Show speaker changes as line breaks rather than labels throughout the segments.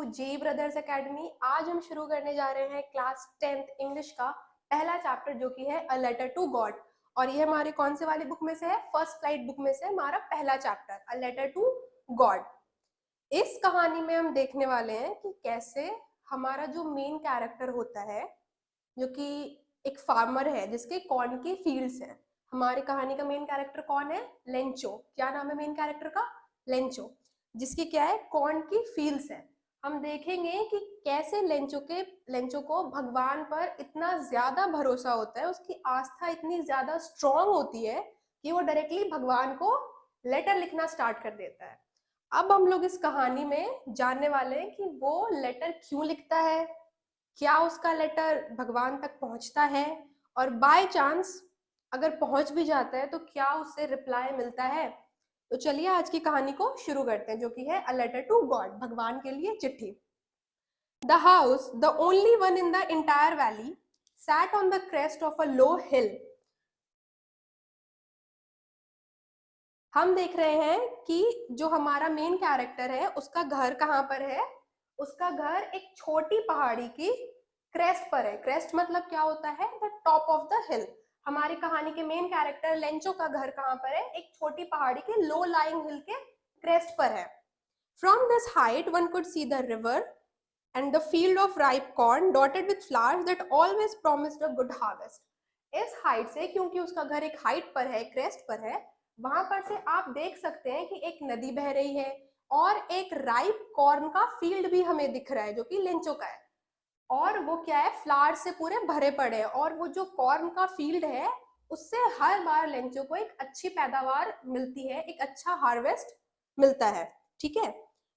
जे brothers academy. आज हम शुरू करने जा रहे हैं क्लास 10th इंग्लिश का पहला चैप्टर जो कि है अ लेटर टू गॉड। और ये हमारे कौन से वाली बुक में से है? फर्स्ट फ्लाइट बुक में से हमारा पहला chapter a letter to God. इस कहानी में हम देखने वाले हैं कि कैसे हमारा जो मेन कैरेक्टर होता है, जो कि एक फार्मर है जिसके कॉर्न की फील्ड्स हैं। हमारी कहानी का मेन कैरेक्टर कौन है? लेंचो। क्या नाम है मेन कैरेक्टर का? लेंचो, जिसकी क्या है? कॉर्न की फील्ड्स है। हम देखेंगे कि कैसे लेंचो को भगवान पर इतना ज्यादा भरोसा होता है, उसकी आस्था इतनी ज्यादा स्ट्रांग होती है कि वो डायरेक्टली भगवान को लेटर लिखना स्टार्ट कर देता है। अब हम लोग इस कहानी में जानने वाले हैं कि वो लेटर क्यों लिखता है, क्या उसका लेटर भगवान तक पहुंचता है, और बाय चांस अगर पहुंच भी जाता है तो क्या उससे रिप्लाई मिलता है। तो चलिए आज की कहानी को शुरू करते हैं, जो कि है अ लेटर टू गॉड, भगवान के लिए चिट्ठी। The house, the only one in the entire valley, sat on the crest of a low hill. हम देख रहे हैं कि जो हमारा मेन कैरेक्टर है उसका घर कहाँ पर है? उसका घर एक छोटी पहाड़ी की क्रेस्ट पर है। क्रेस्ट मतलब क्या होता है? द टॉप ऑफ द हिल। हमारी कहानी के मेन कैरेक्टर लेंचो का घर कहाँ पर है? एक छोटी पहाड़ी के लो लाइंग हिल के क्रेस्ट पर है। From this height one could see the river and the field of ripe corn dotted with flowers that always promised a good harvest. इस हाइट से, क्योंकि उसका घर एक हाइट पर है, क्रेस्ट पर है, वहां पर से आप देख सकते हैं कि एक नदी बह रही है और एक राइप कॉर्न का फील्ड भी हमें दिख रहा है जो कि लेंचो का है। और वो क्या है? फ्लावर से पूरे भरे पड़े हैं। और वो जो कॉर्न का फील्ड है उससे हर बार लेंचो को एक अच्छी पैदावार मिलती है, एक अच्छा हार्वेस्ट मिलता है। ठीक है।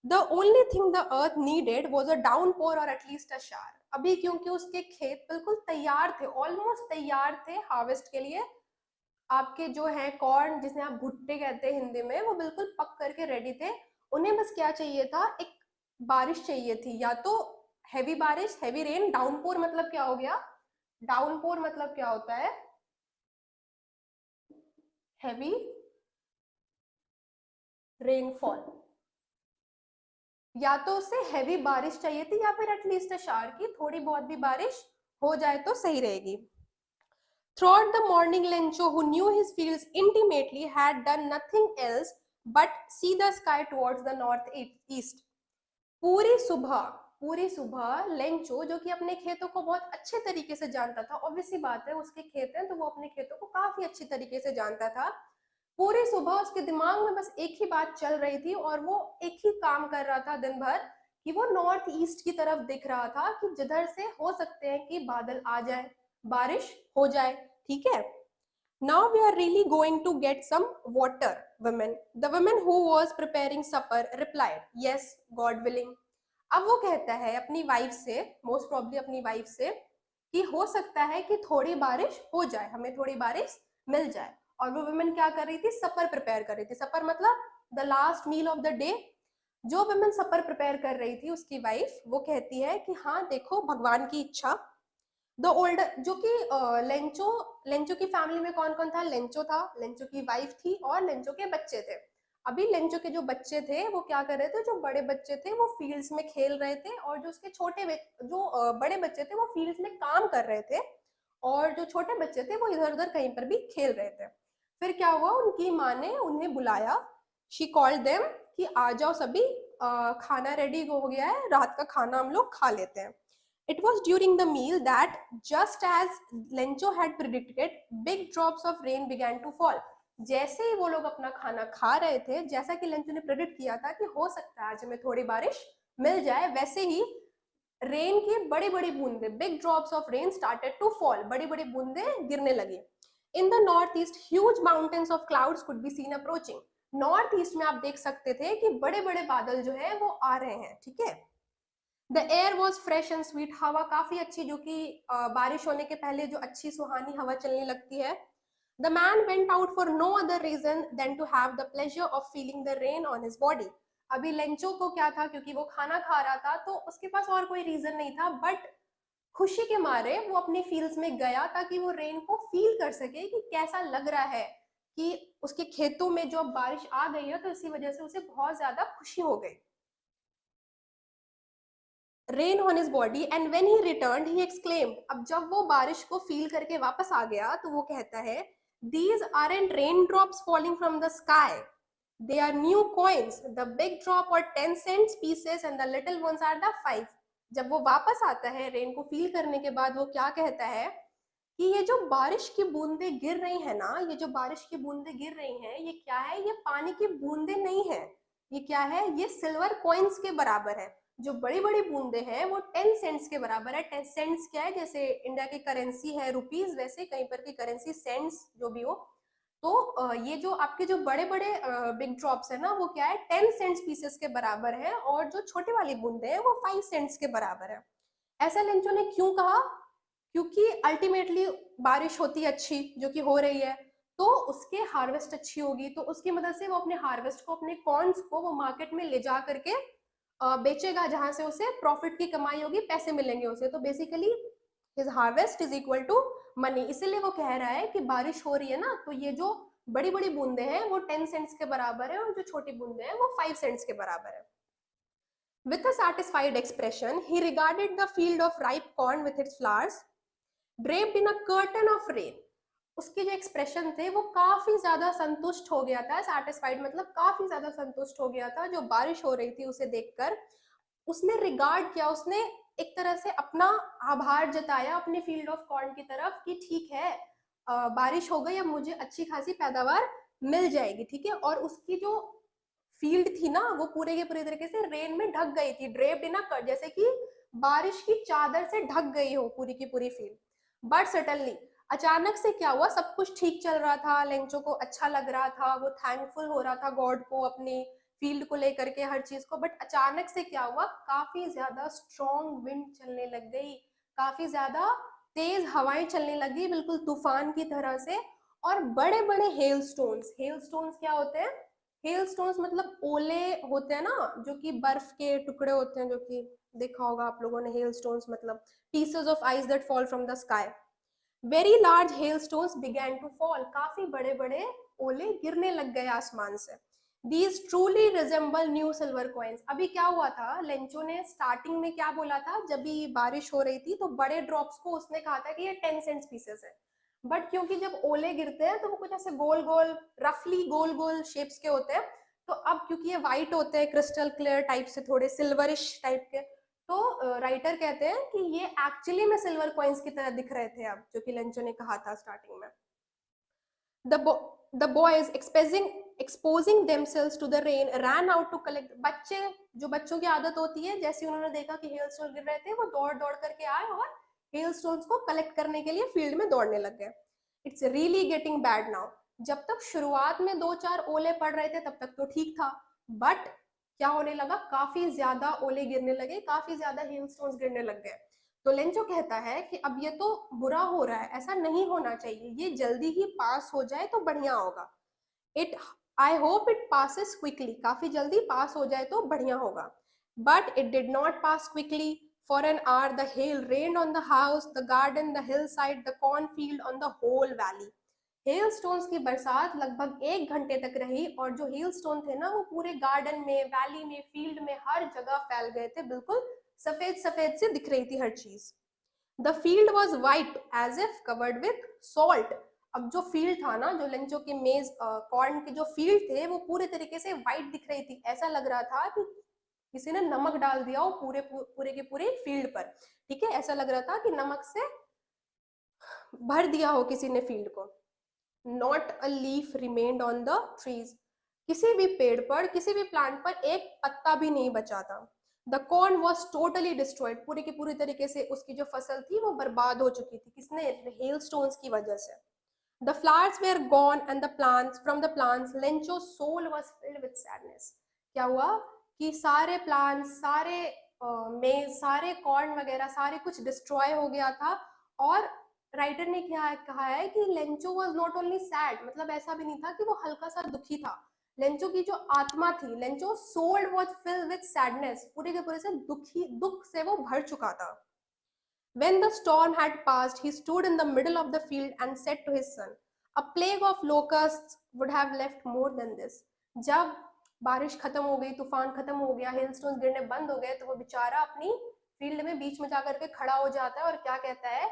The only thing the earth needed was a downpour और एटलीस्ट अ शार। अभी क्योंकि उसके खेत बिल्कुल तैयार थे, ऑलमोस्ट तैयार थे हार्वेस्ट के लिए। आपके जो है कॉर्न, जिसे आप भुट्टे कहते हैं हिंदी में, वो बिल्कुल पक करके रेडी थे। उन्हें बस क्या चाहिए था? एक बारिश चाहिए थी, या तो हैवी बारिश, हैवी रेन। डाउनपोर मतलब क्या हो गया? डाउनपोर मतलब क्या होता है? Heavy rainfall. या तो उसे हैवी बारिश चाहिए थी या फिर एटलीस्ट शार की थोड़ी बहुत भी बारिश हो जाए तो सही रहेगी। Throughout the morning, Lencho, who knew his fields intimately, had done nothing else but see the sky towards the northeast. पूरी सुबह पूरी सुबह लेंचो, जो कि अपने खेतों को बहुत अच्छे तरीके से जानता था, ऑब्वियस सी बात है उसके खेत हैं तो वो अपने खेतों को काफी अच्छी तरीके से जानता था। पूरी सुबह उसके दिमाग में बस एक ही बात चल रही थी और वो एक ही काम कर रहा था दिन भर, कि वो नॉर्थ ईस्ट की तरफ दिख रहा था कि जिधर से हो सकते हैं कि बादल आ जाए, बारिश हो जाए। ठीक है। Now we are really going to get some water, women. The woman who was preparing supper replied, "Yes, God willing." अब वो कहता है अपनी वाइफ से, मोस्ट प्रॉब्ली अपनी वाइफ से, कि हो सकता है कि थोड़ी बारिश हो जाए, हमें थोड़ी बारिश मिल जाए। और वो वुमेन क्या कर रही थी? सपर प्रिपेयर कर रही थी। सपर मतलब the last meal of the day. जो वुमेन सपर प्रिपेयर कर रही थी, उसकी वाइफ, वो कहती है कि हाँ देखो, भगवान की इच्छा। द ओल्डर, जो कि लेंचो लेंचो की फैमिली में कौन कौन था? लेंचो था, लेंचो की वाइफ थी और लेंचो के बच्चे थे। अभी लेंचो के जो बच्चे थे वो क्या कर रहे थे? जो बड़े बच्चे थे वो फील्ड्स में खेल रहे थे, और जो उसके बड़े बच्चे थे वो फील्ड्स में काम कर रहे थे, और जो छोटे बच्चे थे वो इधर उधर कहीं पर भी खेल रहे थे। फिर क्या हुआ? उनकी माँ ने उन्हें बुलाया। शी कॉल्ड देम कि आ जाओ सभी, खाना रेडी हो गया है, रात का खाना हम लोग खा लेते हैं। It was during the meal that, just as Lencho had predicted, big drops of rain began to fall. जैसे ही वो लोग अपना खाना खा रहे थे, जैसा कि लेंचो ने प्रेडिक्ट किया था कि हो सकता है आज हमें थोड़ी बारिश मिल जाए, वैसे ही रेन की बड़ी बड़ी बूंदे, big drops of rain started to fall, बड़ी बड़ी बूंदे गिरने लगी। In the north east huge mountains of clouds could be seen approaching. North east में आप देख सकते थे कि बड़े बड़े बादल जो है वो आ रहे हैं। ठीक है। The air was fresh and sweet. हवा काफी अच्छी, जो कि बारिश होने के पहले जो अच्छी सुहानी हवा चलने लगती है। The man went out for no other reason than to have the pleasure of feeling the rain on his body. अभी लेंचो को क्या था? क्योंकि वो खाना खा रहा था तो उसके पास और कोई रीजन नहीं था, बट खुशी के मारे वो अपनी फील्ड्स में गया ताकि वो रेन को फील कर सके कि कैसा लग रहा है, कि उसके खेतों में जो बारिश आ गई है, तो इसी वजह से उसे बहुत ज्यादा खुशी हो गई। rain on his body, and when he returned he exclaimed, अब जब वो बारिश को फील करके वापस आ गया तो वो कहता है, these aren't raindrops falling from the sky, they are new coins, the big drop are 10 cents pieces and the little ones are the 5. जब वो वापस आता है रेन को फील करने के बाद, वो क्या कहता है कि ये जो बारिश की बूंदे गिर रही है ना, ये जो बारिश की बूंदे गिर रही हैं, ये क्या है, ये पानी की बूंदे नहीं है, ये क्या है, ये सिल्वर कॉइन्स के बराबर है। जो बड़ी बड़ी बूंदे हैं वो 10 सेंट्स के बराबर है। 10 सेंट्स क्या है, जैसे इंडिया की करेंसी है रुपीज, वैसे कहीं पर की करेंसी सेंट्स जो भी हो। तो ये जो आपके जो बड़े बड़े बिग ड्रॉप्स है ना, वो क्या है, 10 सेंट्स पीसेस के बराबर है, और जो छोटी वाली बूंदे हैं वो 5 सेंट्स के बराबर है। ऐसा लेंचो ने क्यों कहा? क्योंकि अल्टीमेटली बारिश होती है अच्छी, जो कि हो रही है, तो उसके हार्वेस्ट अच्छी होगी, तो उसकी मदद से वो अपने हार्वेस्ट को, अपने कॉर्न्स को वो मार्केट में ले जा करके बेचेगा, जहां से उसे प्रॉफिट की कमाई होगी, पैसे मिलेंगे उसे। तो basically his harvest is equal to money. इसीलिए वो कह रहा है कि बारिश हो रही है ना, तो ये जो बड़ी बड़ी बूंदे हैं वो 10 सेंट्स के बराबर है, और जो छोटी बूंदे हैं वो 5 सेंट्स के बराबर है। With a satisfied expression, he regarded the field of ripe corn with its flowers, draped in a curtain of rain. उसके जो एक्सप्रेशन थे वो काफी ज्यादा संतुष्ट हो गया था। सैटिस्फाइड मतलब काफी ज्यादा संतुष्ट हो गया था जो बारिश हो रही थी उसे देखकर। उसने रिगार्ड किया, उसने एक तरह से अपना आभार जताया अपने फील्ड ऑफ कॉर्न की तरफ कि ठीक है, बारिश हो गई, अब मुझे अच्छी खासी पैदावार मिल जाएगी, ठीक है। और उसकी जो फील्ड थी ना, वो पूरे के पूरे तरीके से रेन में ढक गई थी, ड्रेप्ड इन अ कर्ट, जैसे कि बारिश की चादर से ढक गई हो पूरी की पूरी फील्ड। बट सडनली, अचानक से क्या हुआ, सब कुछ ठीक चल रहा था, लेंचो को अच्छा लग रहा था, वो थैंकफुल हो रहा था गॉड को अपनी फील्ड को लेकर के, हर चीज को। बट अचानक से क्या हुआ, काफी ज्यादा स्ट्रॉन्ग विंड चलने लग गई, काफी ज्यादा तेज हवाएं चलने लगी, बिल्कुल तूफान की तरह से। और बड़े बड़े हेल स्टोन्स, हेल स्टोन्स क्या होते हैं, हेल स्टोन्स मतलब ओले होते हैं ना, जो कि बर्फ के टुकड़े होते हैं, जो कि देखा होगा आप लोगों ने। हेल स्टोन्स मतलब pieces of ice that fall from the sky. Very large hail stones began to fall, काफी बड़े बड़े ओले गिरने लग गए आसमान से। These truly resemble new silver coins. अभी क्या हुआ था, लेंचो ने स्टार्टिंग में क्या बोला था, जब भी बारिश हो रही थी तो बड़े ड्रॉप्स को उसने कहा था कि ये 10 सेंट्स पीसेस है। बट क्योंकि जब ओले गिरते हैं तो वो कुछ ऐसे गोल गोल, रफली गोल गोल शेप्स के होते हैं, तो अब क्योंकि ये व्हाइट होते हैं, क्रिस्टल क्लियर टाइप से, थोड़े सिल्वरिश टाइप के, तो राइटर कहते हैं कि ये एक्चुअली में सिल्वर कॉइन्स की तरह दिख रहे थे अब, जो कि लेंचो ने कहा था स्टार्टिंग में। The boys exposing themselves to the rain ran out to collect. बच्चे, जो बच्चों की आदत होती है, जैसे उन्होंने देखा कि हेल स्टोन गिर रहे थे, वो दौड़ दौड़ करके आए और हेल स्टोन्स को कलेक्ट करने के लिए फील्ड में दौड़ने लग गए। It's really getting bad now. जब तक शुरुआत में 2-4 ओले पड़ रहे थे तब तक तो ठीक था, बट क्या होने लगा, काफी ज्यादा ओले गिरने लगे, काफी ज्यादा हेल स्टोन्स गिरने लग गए। तो लेंचो कहता है कि अब ये तो बुरा हो रहा है, ऐसा नहीं होना चाहिए, ये जल्दी ही पास हो जाए तो बढ़िया होगा। It I hope it passes quickly, काफी जल्दी पास हो जाए तो बढ़िया होगा। But it did not pass quickly. For an hour the hail rained on the house, the garden, the hill side, the cornfield, on the whole valley. Hail stones की बरसात लगभग 1 घंटे तक रही, और जो हेल स्टोन थे ना, वो पूरे गार्डन में, वैली में, फील्ड में, हर जगह फैल गए थे, बिल्कुल सफेद सफेद से दिख रही थी हर चीज। The field was white as if covered with salt. अब जो फील्ड था ना, जो लेंचो के मेज कॉर्न के जो फील्ड थे, वो पूरे तरीके से व्हाइट दिख रही थी, ऐसा लग रहा था कि किसी ने नमक डाल दिया हो पूरे के पूरे फील्ड पर, ठीक है। ऐसा लग रहा था कि नमक से भर दिया हो किसी ने फील्ड को। Not a leaf remained on the trees, किसी भी पेड़ पर, किसी भी प्लांट पर एक पत्ता भी नहीं बचा था। The corn was totally destroyed, पूरी की पूरी तरीके से उसकी जो फसल थी वो बर्बाद हो चुकी थी, किसने, हेल स्टोन्स की वजह से। The flowers were gone and the plants, from the plants Lencho's soul was filled with sadness. क्या हुआ कि सारे प्लांट्स, सारे मेज, सारे कॉर्न वगैरह, सारे कुछ डिस्ट्रॉय हो गया था। और राइटर ने क्या कहा है कि Lencho was not only sad, मतलब ऐसा भी नहीं था कि वो हल्का सा दुखी था। लेंचो की जो आत्मा थी, Lencho soul was filled with sadness, पूरे के पूरे से दुख से वो भर चुका था। When the storm had passed, he stood in the middle of the field and said to his son, a plague of locusts would have left more than this. जब बारिश खत्म हो गई, तूफान खत्म हो गया, हेलस्टोन्स गिरने बंद हो गए, तो वो बेचारा अपनी फील्ड में बीच में जाकर के खड़ा हो जाता है और क्या कहता है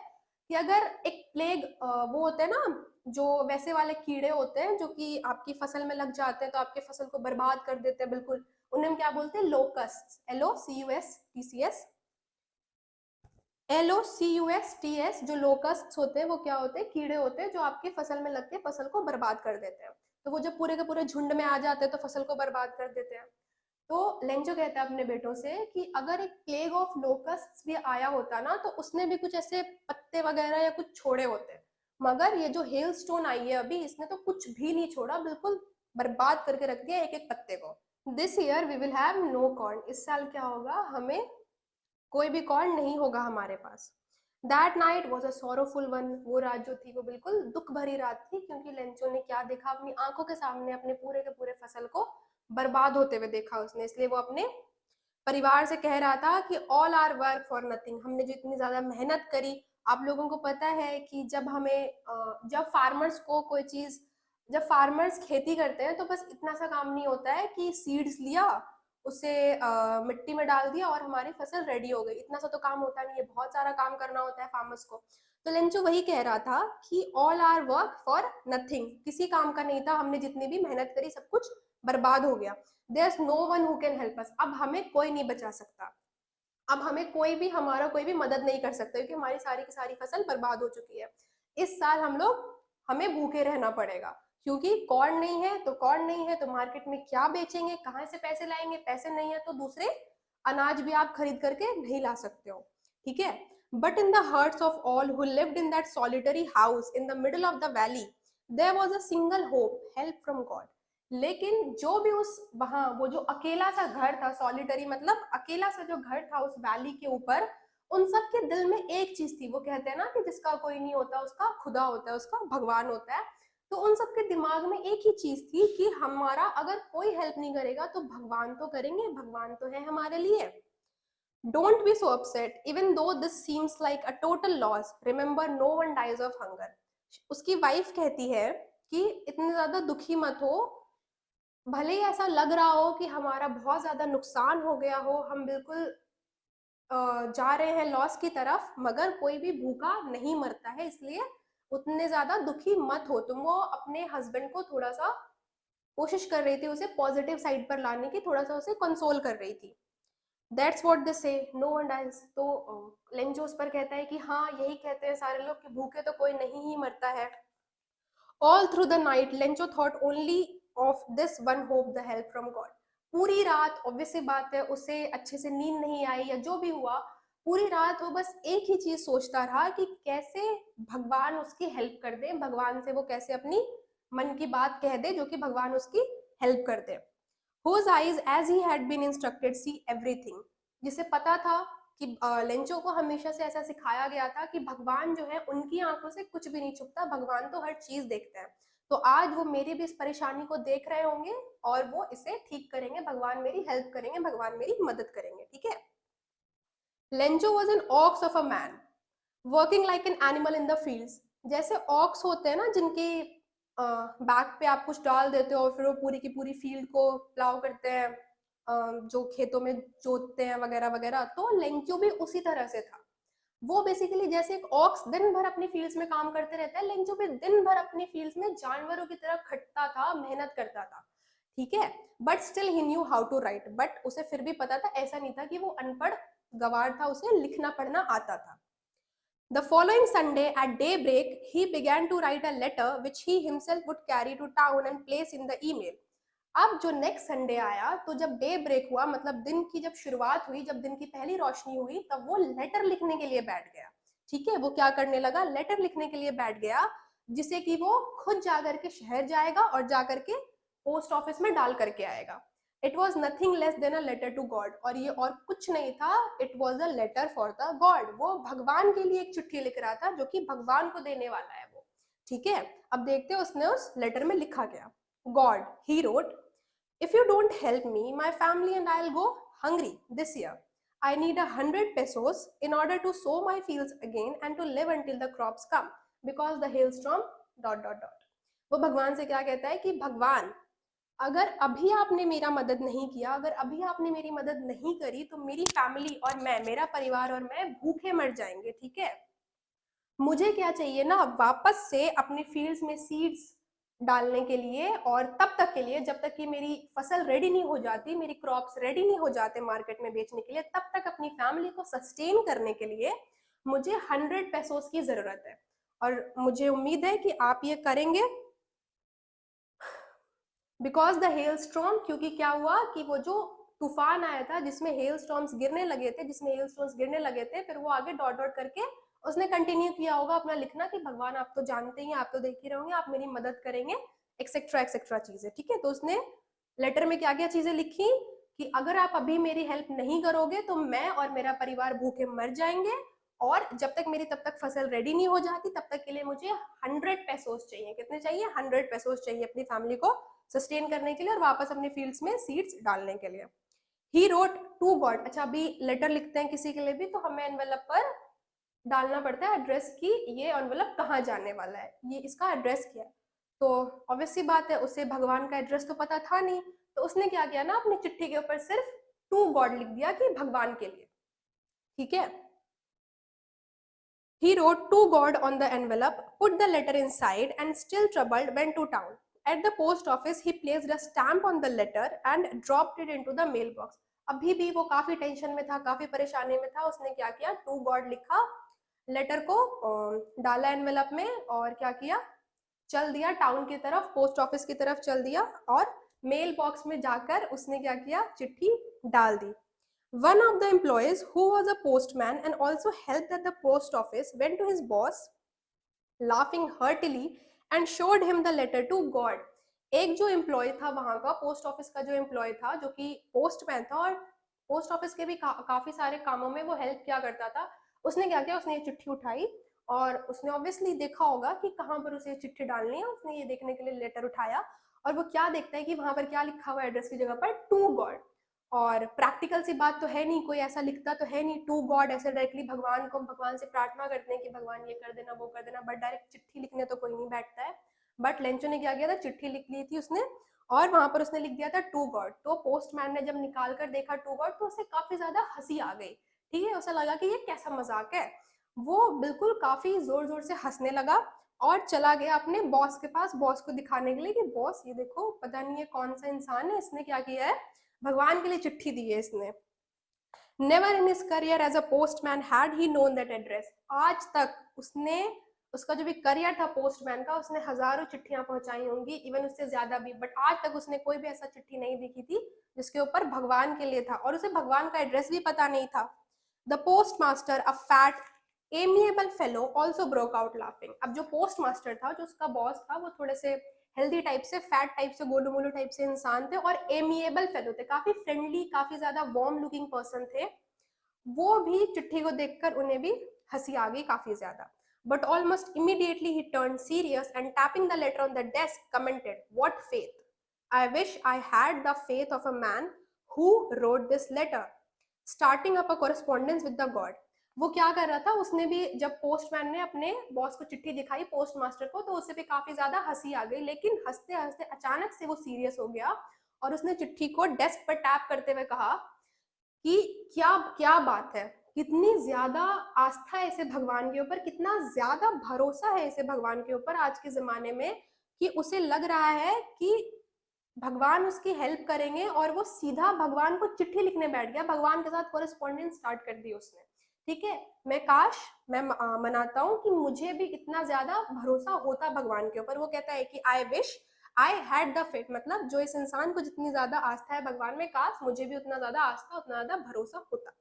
कि अगर एक प्लेग, वो होते हैं ना जो वैसे वाले कीड़े होते हैं जो कि आपकी फसल में लग जाते हैं तो आपकी फसल को बर्बाद कर देते हैं बिल्कुल, उन्हें हम क्या बोलते हैं? Locust, LOCUSTS, LOCUSTS। जो लोकस्ट होते हैं वो क्या होते हैं? कीड़े होते हैं जो आपकी फसल में लग के फसल को बर्बाद कर देते हैं। तो वो जब पूरे के पूरे झुंड में आ जाते हैं तो फसल को बर्बाद कर देते हैं। तो लेंजो कहता है अपने बेटों से कि अगर एक प्लेग ऑफ लोकस्ट भी आया होता ना तो उसने भी कुछ ऐसे पत्ते वगैरह या कुछ छोड़े होते, मगर ये जो हेल स्टोन आई है अभी इसने तो कुछ भी नहीं छोड़ा, बिल्कुल बर्बाद करके रख दिया एक एक पत्ते को। This year we will have no corn. इस साल क्या होगा? हमें कोई भी कॉर्न नहीं होगा हमारे पास। That night was a sorrowful one. वो रात जो थी वो बिल्कुल दुख भरी रात थी, क्योंकि लेंचो ने क्या देखा? अपनी आंखों के सामने अपने पूरे के पूरे फसल को बर्बाद होते हुए देखा उसने। इसलिए वो अपने परिवार से कह रहा था कि all our work for nothing. हमने जो इतनी ज्यादा मेहनत करी, आप लोगों को पता है कि जब हमें जब फार्मर्स को कोई चीज, जब फार्मर्स खेती करते हैं तो बस इतना सा काम नहीं होता है कि सीड्स लिया, उसे मिट्टी में डाल दिया और हमारी फसल रेडी हो गई। इतना सा तो काम होता नहीं है, बहुत सारा काम करना होता है फार्मर्स को। तो लेंचो वही कह रहा था कि all our work for nothing, किसी काम का नहीं था, हमने जितनी भी मेहनत करी सब कुछ बर्बाद हो गया। There's no one who can help us। अब हमें कोई नहीं बचा सकता, अब हमें कोई भी, हमारा कोई भी मदद नहीं कर सकता, क्योंकि हमारी सारी की सारी फसल बर्बाद हो चुकी है। इस साल हमें भूखे रहना पड़ेगा, क्योंकि कॉर्न नहीं है तो कॉर्न नहीं है तो मार्केट में क्या बेचेंगे, कहाँ से पैसे लाएंगे? पैसे नहीं है तो दूसरे अनाज भी आप खरीद करके नहीं ला सकते हो, ठीक है। But in the hearts of all who lived in that solitary house in the middle of the valley there was a single hope, help from God. लेकिन जो भी उस वहां वो जो अकेला सा घर था, सॉलिटरी मतलब अकेला सा जो घर था उस वैली के ऊपर, उन सब के दिल में एक चीज थी। वो कहते हैं ना कि जिसका कोई नहीं होता उसका खुदा होता है, उसका भगवान होता है। तो उन सब के दिमाग में एक ही चीज थी कि हमारा अगर कोई हेल्प नहीं करेगा तो भगवान तो करेंगे, भगवान तो है हमारे लिए। Don't be so upset even though this seems like a total loss, remember no one dies of hunger. उसकी वाइफ कहती है कि इतने ज्यादा दुखी मत हो, भले ही ऐसा लग रहा हो कि हमारा बहुत ज्यादा नुकसान हो गया हो, हम बिल्कुल जा रहे हैं लॉस की तरफ, मगर कोई भी भूखा नहीं मरता है, इसलिए उतने ज्यादा दुखी मत हो तुम। वो अपने हस्बैंड को थोड़ा सा कोशिश कर रही थी उसे पॉजिटिव साइड पर लाने की, थोड़ा सा उसे कंसोल कर रही थी। दैट्स व्हाट दे से, नो वन डाइज। तो लेंजो उस पर कहता है कि हाँ यही कहते हैं सारे लोग कि भूखे तो कोई नहीं ही मरता है। All through the night, Lencho thought only of this one hope, the help from God. पूरी रात, ऑब्वियस सी बात है, उसे अच्छे से नींद नहीं आई या जो भी हुआ, पूरी रात वो बस एक ही चीज सोचता रहा कि कैसे भगवान उसकी हेल्प कर दे, भगवान से वो कैसे अपनी मन की बात कह दे जो कि भगवान उसकी हेल्प कर दे। Whose eyes, as he had been instructed, see everything। जिसे पता था कि लेंचो को हमेशा से ऐसा सिखाया गया था कि भगवान जो है उनकी आंखों से कुछ भी नहीं छुपता, भगवान तो हर चीज देखते हैं। तो आज वो मेरी भी इस परेशानी को देख रहे होंगे और वो इसे ठीक करेंगे, भगवान मेरी हेल्प करेंगे, भगवान मेरी मदद करेंगे, ठीक है। Lencho was an ox of a man working like an animal in the fields. जैसे ऑक्स होते हैं ना जिनके बैक पे आप कुछ डाल देते हो और फिर वो पूरी की पूरी फील्ड को प्लाव करते हैं, जो खेतों में जोतते हैं वगैरह वगैरह, तो लेंचो भी उसी तरह से था। वो बेसिकली जैसे एक ऑक्स दिन भर अपनी फील्ड्स में काम करते रहता है, लेंचो भी दिन भर अपनी फील्ड्स में जानवरों की तरह खटता था, मेहनत करता था, ठीक है। But still he knew how to write. But उसे फिर भी पता था, ऐसा नहीं था कि वो अनपढ़ गवार था, उसे लिखना पढ़ना आता था। The following Sunday at daybreak, he began to write a letter which he himself would carry to town and place in the email। अब जो नेक्स्ट संडे आया तो जब डे ब्रेक हुआ, मतलब दिन की जब शुरुआत हुई, जब दिन की पहली रोशनी हुई, तब वो लेटर लिखने के लिए बैठ गया, ठीक है। वो क्या करने लगा? लेटर लिखने के लिए बैठ गया, जिसे कि वो खुद जाकर के शहर जाएगा और जाकर के पोस्ट ऑफिस में डाल करके आएगा। It was nothing less than a letter to God. और ये और कुछ नहीं था, it was a letter for the God. वो भगवान के लिए एक चिट्ठी लिख रहा था जो कि भगवान को देने वाला है वो, ठीक है। अब देखते हैं उसने उस लेटर में लिखा क्या। God, he wrote, if you don't help me, my family and I'll go hungry this year। I need 100 pesos in order to sow my fields again and to live until the crops come because the hailstorm ... वो भगवान से क्या कहता है कि भगवान अगर अभी आपने मेरा मदद नहीं किया, अगर अभी आपने मेरी मदद नहीं करी, तो मेरी फैमिली और मैं, मेरा परिवार और मैं भूखे मर जाएंगे, ठीक है। मुझे क्या चाहिए ना, वापस से अपने फील्ड्स में सीड्स डालने के लिए, और तब तक के लिए जब तक कि मेरी फसल रेडी नहीं हो जाती, मेरी क्रॉप्स रेडी नहीं हो जाते मार्केट में बेचने के लिए, तब तक अपनी फैमिली को सस्टेन करने के लिए मुझे 100 पेसोस की जरूरत है। और मुझे उम्मीद है कि आप ये करेंगे। बिकॉज द हेल स्टॉर्म, क्योंकि क्या हुआ कि वो जो तूफान आया था जिसमें हेल स्टॉर्म्स गिरने लगे थे, फिर वो आगे डॉट डॉट करके उसने कंटिन्यू किया होगा अपना लिखना कि भगवान आप तो जानते ही, आप तो देख ही रहोगे, आप मेरी मदद करेंगे, एक्सेट्रा एक्सेट्रा चीजें, ठीक है। तो उसने लेटर में क्या क्या चीजें लिखी कि अगर आप अभी मेरी हेल्प नहीं करोगे तो मैं और मेरा परिवार भूखे मर जाएंगे, और जब तक मेरी तब तक फसल रेडी नहीं हो जाती तब तक के लिए मुझे 100 पेसोस चाहिए। कितने चाहिए? 100 पेसोस चाहिए अपनी फैमिली को सस्टेन करने के लिए और वापस अपने फील्ड्स में सीड्स डालने के लिए। He wrote to God. अच्छा, अभी लेटर लिखते हैं किसी के लिए भी तो हमें एनवेलप पर डालना पड़ता है एड्रेस की, ये एनवेलप कहाँ जाने वाला है, ये इसका एड्रेस क्या है। तो ऑब्वियस सी बात है, उसे भगवान का एड्रेस तो पता था नहीं, तो उसने क्या किया ना, अपनी चिट्ठी के ऊपर सिर्फ टू गॉड लिख दिया कि भगवान के लिए, ठीक है। He wrote to God on the envelope, put the letter inside, and still troubled, went to town. At the post office, he placed a stamp on the letter and dropped it into the mailbox. अभी भी वो काफी tension में था, काफी परेशानी में था। उसने क्या किया, टू गॉड लिखा, लेटर को डाला एनवेलप में, और क्या किया, चल दिया टाउन की तरफ, पोस्ट ऑफिस की तरफ चल दिया, और मेल बॉक्स में जाकर उसने क्या किया, चिट्ठी डाल दी। One of the employees, who was a postman and also helped at the post office, went to his boss, laughing heartily, and showed him the letter to God. एक जो एम्प्लॉय था वहां का, पोस्ट ऑफिस का जो employ था, जो कि पोस्टमैन था, और पोस्ट ऑफिस के भी काफी सारे कामों में वो हेल्प किया करता था, उसने क्या किया, उसने ये चिट्ठी उठाई, और उसने ऑब्वियसली देखा होगा कि कहाँ पर उसे चिट्ठी डालनी है, उसने ये देखने के लिए लेटर उठाया, और वो क्या देखता है कि वहां पर क्या लिखा हुआ है एड्रेस की जगह पर, टू गॉड। और प्रैक्टिकल सी बात तो है नहीं, कोई ऐसा लिखता तो है नहीं टू गॉड, ऐसे डायरेक्टली भगवान को, भगवान से प्रार्थना करते हैं कि भगवान ये कर देना वो कर देना, बट डायरेक्ट चिट्ठी लिखने तो कोई नहीं बैठता है। बट लेंचो ने क्या किया था, चिट्ठी लिख ली थी उसने, और वहां पर उसने लिख दिया था टू गॉड। तो पोस्टमैन ने जब निकाल कर देखा टू गॉड, तो उसे काफी ज्यादा हंसी आ गई, ठीक है, उसे लगा कि ये कैसा मजाक है। वो बिल्कुल काफी जोर जोर से हंसने लगा, और चला गया अपने बॉस के पास, बॉस को दिखाने के लिए कि बॉस ये देखो, पता नहीं ये कौन सा इंसान है, इसने क्या किया है, भगवान के लिए चिट्ठी दी है इसने। Never in his career as a postman had he known that address. आज तक उसने, उसका जो भी करियर था पोस्टमैन का, उसने हजारों चिट्ठियां पहुंचाई होंगी, इवन उससे ज्यादा भी, बट आज तक उसने कोई भी ऐसा चिट्ठी नहीं देखी थी जिसके ऊपर भगवान के लिए था, और उसे भगवान का एड्रेस भी पता नहीं था। The post master, a fat amiable fellow, also broke out laughing. अब जो पोस्ट मास्टर था, जो उसका बॉस था, वो थोड़े से हेल्दी टाइप से, फैट टाइप से, गोलू मोलू टाइप से इंसान थे, और एमिएबल फेलो थे, काफी फ्रेंडली, काफी ज्यादा वार्म लुकिंग पर्सन थे। वो भी चिट्ठी को देखकर उन्हें भी हंसी आ गई काफी ज्यादा। But almost immediately he turn serious and tapping the letter on the desk commented, what faith, I wish I had the faith of a man who wrote this letter, starting up a correspondence with the God. वो क्या कर रहा था, उसने भी, जब postman ने अपने बॉस को चिट्ठी दिखाई, पोस्ट मास्टर को, तो उसे भी काफी ज्यादा हंसी आ गई, लेकिन हंसते हंसते अचानक से वो सीरियस हो गया, और उसने चिट्ठी को डेस्क पर टैप करते हुए कहा कि क्या क्या बात है, कितनी ज्यादा आस्था है इसे भगवान के ऊपर, कितना ज्यादा भरोसा है इसे भगवान के ऊपर आज के जमाने में, कि उसे लग रहा है कि भगवान उसकी हेल्प करेंगे, और वो सीधा भगवान को चिट्ठी लिखने बैठ गया, भगवान के साथ कोरेस्पॉन्डेंस स्टार्ट कर दी उसने, ठीक है। मैं मनाता हूँ कि मुझे भी इतना ज्यादा भरोसा होता भगवान के ऊपर। वो कहता है कि आई wish I had the faith, मतलब जो इस इंसान को जितनी ज्यादा आस्था है भगवान में, काश मुझे भी उतना ज्यादा आस्था, उतना ज्यादा भरोसा होता।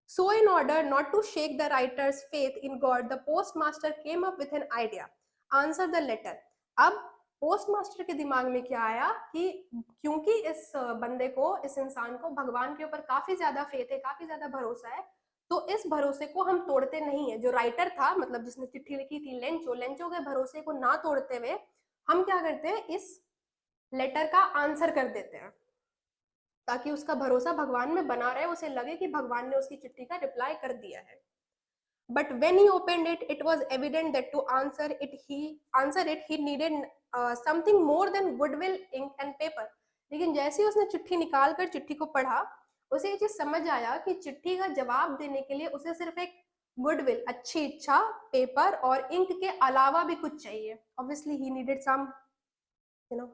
So, in order not to shake the writer's faith in God, the postmaster came up with an idea. Answer the letter. अब पोस्टमास्टर के दिमाग में क्या आया कि क्योंकि इस बंदे को, इस इंसान को भगवान के ऊपर काफी ज्यादा फेथ है, काफी ज्यादा भरोसा है, तो इस भरोसे को हम तोड़ते नहीं है। जो राइटर था, मतलब जिसने चिट्ठी लिखी थी, लेंचो, लेंचो के भरोसे को ना तोड़ते हुए हम क्या करते हैं, इस लेटर का आंसर कर देते हैं, ताकि उसका भरोसा भगवान में बना रहे, उसे लगे कि भगवान ने उसकी चिट्ठी का रिप्लाई कर दिया है। but when he opened it, it was evident that to answer it he needed something more than goodwill, ink and paper. लेकिन जैसे ही उसने चिट्ठी निकाल कर चिट्ठी को पढ़ा, उसे ये चीज समझ आया कि चिट्ठी का जवाब देने के लिए उसे सिर्फ एक गुडविल, अच्छी इच्छा, पेपर और इंक के अलावा भी कुछ चाहिए. Obviously he needed some, you know,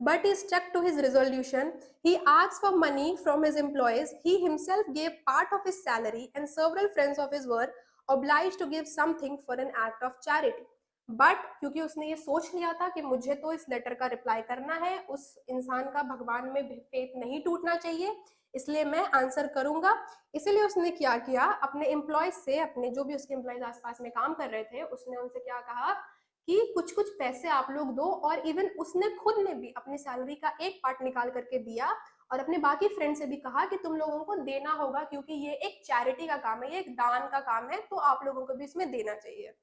but he stuck to his resolution. He asked for money from his employees. He himself gave part of his salary, and several friends of his were obliged to give something for an act of charity. But क्योंकि उसने ये सोच लिया था कि मुझे तो इस लेटर का रिप्लाई करना है, उस इंसान का भगवान में फेथ नहीं टूटना चाहिए, इसलिए मैं आंसर करूंगा. इसलिए उसने क्या किया, अपने एम्प्लॉयज से, अपने जो भी उसके एम्प्लॉयज आसपास में काम कर रहे थे, उसने उनसे क्या कहा कि कुछ कुछ पैसे आप लोग दो. और इवन उसने खुद ने भी अपनी सैलरी का एक पार्ट निकाल करके दिया और अपने बाकी फ्रेंड से भी कहा कि तुम लोगों को देना होगा, क्योंकि ये एक चैरिटी का काम है, ये एक दान का काम है, तो आप लोगों को भी इसमें देना चाहिए.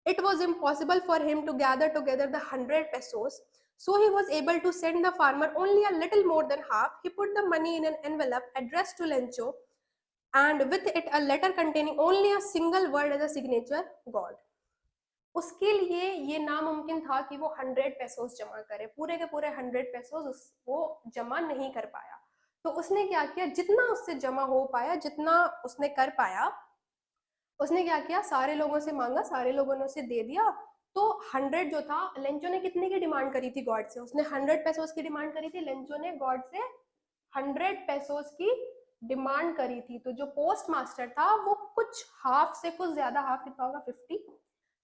It was impossible for him to gather together the 100 pesos, so he was able to send the farmer only a little more than half. He put the money in an envelope addressed to Lencho, and with it a letter containing only a single word as a signature, God. उसके लिए ये नामुमकिन था कि वो 100 pesos जमा करे, पूरे के पूरे 100 पेसोस वो जमा नहीं कर पाया. तो उसने क्या किया, जितना उससे जमा हो पाया, जितना उसने कर पाया, उसने क्या किया, सारे लोगों से मांगा, सारे लोगों ने उसे दे दिया. तो 100 जो था, लेंचो ने कितने की डिमांड करी थी गॉड से, उसने 100 पेसोस की डिमांड करी थी. लेंचो ने गॉड से 100 पेसोस की डिमांड करी थी. तो जो पोस्ट मास्टर था वो कुछ हाफ से कुछ ज्यादा, हाफ कितना होगा,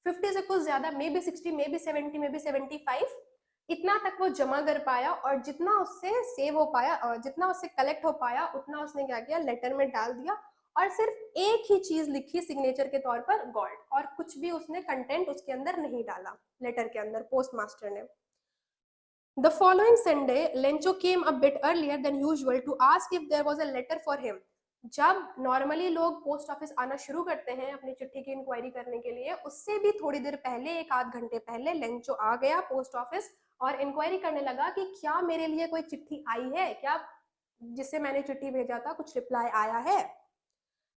50 से कुछ ज्यादा, may be 60, may be 70, may be 75, इतना तक वो जमा कर पाया. और जितना उससे सेव हो पाया और जितना उससे कलेक्ट हो पाया, उतना उसने क्या किया, लेटर में डाल दिया. और सिर्फ एक ही चीज लिखी सिग्नेचर के तौर पर, गॉड, और कुछ भी उसने कंटेंट उसके अंदर नहीं डाला लेटर के अंदर, पोस्ट मास्टर ने. The following Sunday, Lencho came a bit earlier than usual to ask if there was a letter for him. जब नॉर्मली लोग पोस्ट ऑफिस आना शुरू करते हैं अपनी चिट्ठी की इंक्वायरी करने के लिए, उससे भी थोड़ी देर पहले, एक आध घंटे पहले, लेंचो आ गया पोस्ट ऑफिस और इंक्वायरी करने लगा कि क्या मेरे लिए कोई चिट्ठी आई है, क्या जिससे मैंने चिट्ठी भेजा था कुछ रिप्लाई आया है.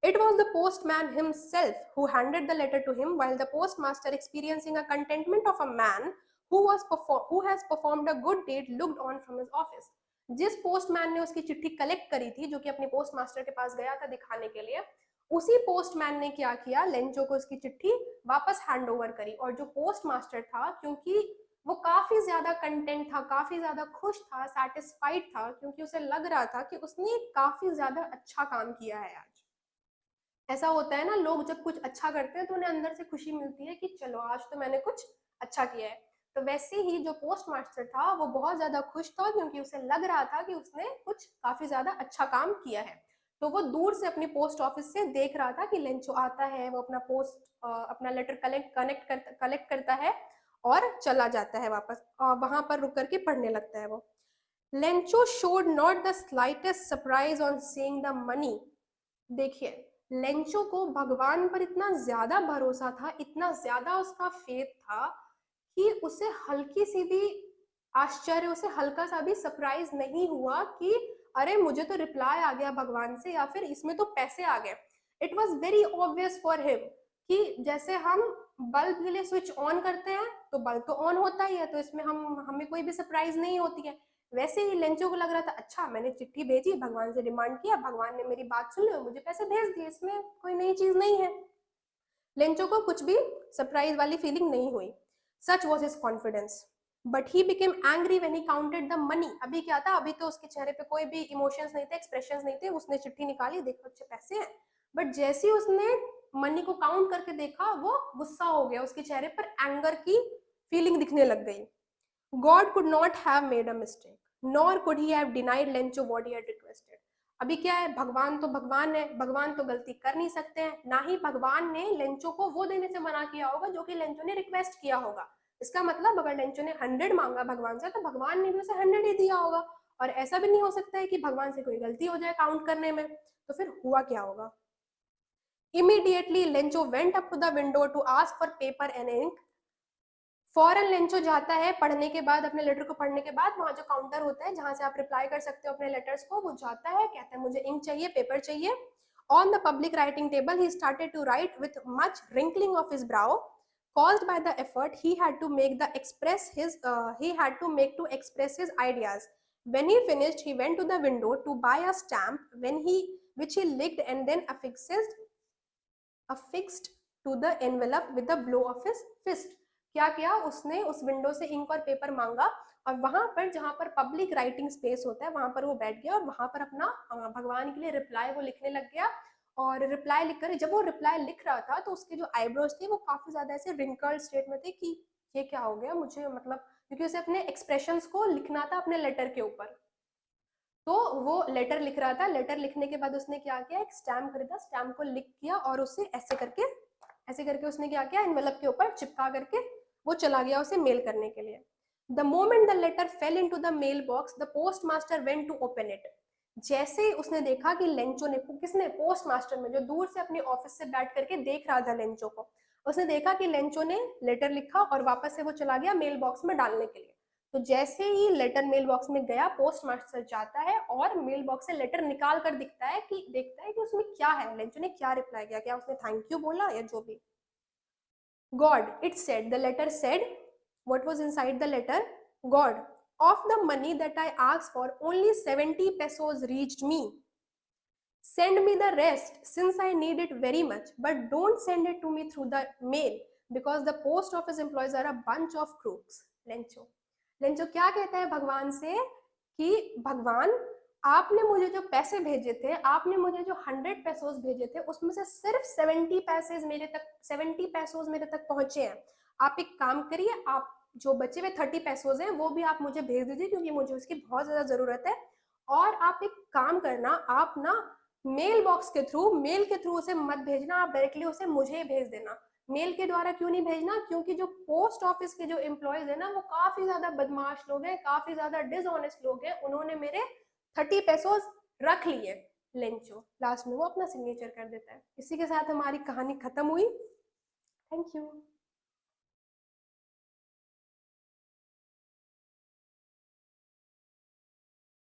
It was the postman himself who handed the letter to him, while the postmaster, experiencing a contentment of a man who has performed a good deed, looked on from his office. जिस postman ने उसकी चिट्ठी collect करी थी, जो कि अपने post master के पास गया था दिखाने के लिए, उसी पोस्टमैन ने क्या किया, लेंचो को उसकी चिट्ठी वापस हैंड ओवर करी. और जो पोस्ट मास्टर था, क्योंकि वो काफी ज्यादा कंटेंट था, काफी ज्यादा खुश था, सेटिस्फाइड था, क्योंकि उसे लग रहा था कि उसने काफी ज्यादा अच्छा काम किया है आज. ऐसा होता है ना, लोग जब कुछ अच्छा करते हैं तो उन्हें अंदर से खुशी मिलती है कि चलो आज तो मैंने कुछ अच्छा किया है. तो वैसे ही जो पोस्ट मास्टर था वो बहुत ज्यादा खुश था, क्योंकि उसे लग रहा था कि उसने कुछ काफी ज्यादा अच्छा काम किया है. तो वो दूर से अपनी पोस्ट ऑफिस से देख रहा था कि लेंचो आता है, वो अपना अपना लेटर कलेक्ट करता है और चला जाता है वापस, वहां पर रुक करके पढ़ने लगता है वो. Lencho showed not the slightest surprise on seeing the money. देखिए, लेंचो को भगवान पर इतना ज्यादा भरोसा था, इतना ज्यादा उसका फेथ था कि उसे हल्की सी भी आश्चर्य, उसे हल्का सा भी सरप्राइज नहीं हुआ कि अरे मुझे तो रिप्लाई आ गया भगवान से, या फिर इसमें तो पैसे आ गए. It was very obvious for him कि जैसे हम बल्ब के लिए स्विच ऑन करते हैं तो बल्ब तो ऑन होता ही है, तो इसमें हमें कोई भी सरप्राइज नहीं होती है. वैसे ही लेंचो को लग रहा था, अच्छा मैंने चिट्ठी भेजी, भगवान से डिमांड किया, भगवान ने मेरी बात सुन ली और मुझे पैसे भेज दिए, इसमें कोई नई चीज नहीं है. लेंचो को कुछ भी सरप्राइज वाली फीलिंग नहीं हुई. सच was his confidence. But he became angry when he counted the money. अभी क्या था, अभी तो उसके चेहरे पे कोई भी इमोशंस नहीं थे, एक्सप्रेशंस नहीं थे. उसने चिट्ठी निकाली, देखो अच्छे पैसे हैं, बट जैसे ही उसने मनी को काउंट करके देखा, वो गुस्सा हो गया, उसके चेहरे पर एंगर की फीलिंग दिखने लग गई. God could not have made a mistake, nor could he have denied Lencho what he had requested. अभी क्या है, भगवान तो भगवान है, भगवान तो गलती कर नहीं सकते हैं. ना ही भगवान ने लेंचो को वो देने से मना किया होगा जो कि लेंचो ने रिक्वेस्ट किया होगा. इसका मतलब अगर लेंचो ने 100 मांगा भगवान से, तो भगवान ने भी उसे 100 ही दिया होगा. और ऐसा भी नहीं हो सकता है कि भगवान से कोई गलती हो जाए काउंट करने में. तो फिर हुआ क्या होगा. Immediately Lencho went up to the window to ask for paper and ink. Foreign Lencho जाता है पढ़ने के बाद, अपने लेटर को पढ़ने के बाद, वहां जो काउंटर होता है जहां से आप रिप्लाई कर सकते हो अपने लेटर्स को, वो जाता है, कहता है मुझे इंक चाहिए, पेपर चाहिए. On the public writing table, he started to write with much wrinkling of his brow, caused by the effort he had to make to express his ideas. When he finished, he went to the window to buy a stamp, which he licked and then affixed to the envelope with a blow of his fist. क्या किया उसने? उस window से ink और paper मांगा और वहां पर जहां पर पब्लिक राइटिंग स्पेस होता है वहां पर वो बैठ गया और वहां पर अपना भगवान के लिए रिप्लाई वो लिखने लग गया। और रिप्लाई लिखकर जब वो रिप्लाई लिख रहा था तो उसके जो आईब्रोज थे वो काफी ज्यादा ऐसे रिंकल्ड स्टेट में थे कि ये क्या हो गया मुझे, मतलब क्योंकि उसे अपने एक्सप्रेशंस को लिखना था अपने लेटर के ऊपर। तो वो लेटर लिख रहा था, लेटर लिखने के बाद उसने क्या किया, एक स्टैम्प खरीदा, स्टैम्प को लिख किया और उसे ऐसे करके उसने क्या किया, एनवेलप के ऊपर चिपका करके वो चला गया उसे मेल करने के लिए। The moment the letter fell into the mail box, the post master went to open it. जैसे ही उसने देखा कि लेंचो ने, किसने, पोस्ट मास्टर में, जो दूर से अपने ऑफिस से बैठ करके देख रहा था लेंचो को, उसने देखा कि लेंचो ने लेटर लिखा और वापस से वो चला गया मेल बॉक्स में डालने के लिए। तो जैसे ही लेटर मेल बॉक्स में गया, पोस्ट मास्टर जाता है और मेल बॉक्स से लेटर निकाल कर देखता है कि उसमें क्या है, लेंचो ने क्या रिप्लाई किया, क्या उसने थैंक यू बोला या जो भी। God, it said, the letter said, what was inside the letter? God, of the money that I asked for, only 70 pesos reached me. Send me the rest since I need it very much, but don't send it to me through the mail because the post office employees are a bunch of crooks. Lencho क्या कहता है भगवान से कि भगवान, आपने मुझे जो पैसे भेजे थे, आपने मुझे जो 100 पैसोज भेजे थे, उसमें से सिर्फ 70 पैसोज मेरे तक पहुंचे हैं। आप एक काम करिए, आप जो बचे हुए 30 पैसोज हैं वो भी आप मुझे भेज दीजिए क्योंकि मुझे उसकी बहुत ज्यादा जरूरत है। और आप एक काम करना, आप ना मेल बॉक्स के थ्रू, मेल के थ्रू उसे मत भेजना, आप डायरेक्टली उसे मुझे ही भेज देना। मेल के द्वारा क्यों नहीं भेजना? क्योंकि जो पोस्ट ऑफिस के जो एम्प्लॉयज है ना, वो काफी ज्यादा बदमाश लोग हैं, काफी ज्यादा डिसऑनेस्ट लोग हैं, उन्होंने मेरे 30 पैसोज रख लिए। लेंचो लास्ट में वो अपना सिग्नेचर कर देता है। इसी के साथ हमारी कहानी खत्म हुई। Thank you.